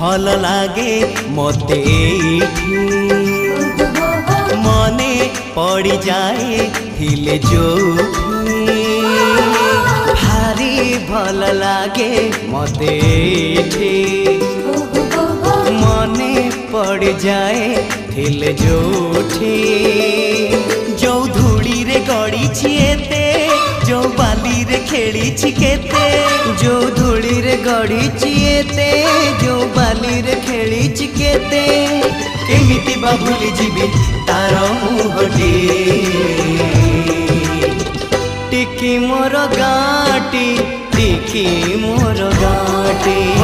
भल लागे मते मने पड़ जाए थिले जो भारी भल लागे मते मने पड़ जाए थिले जोठी जो धूली रे गड़ी छिएते जो बाली रे खेली छिकेते जो धूली रे गड़ी छिएते जो बाली रे खेली छिकेते केमिति बा भूली जीवी तार मुहटी टिकी मोर गाटी टिकी मोर गाटी।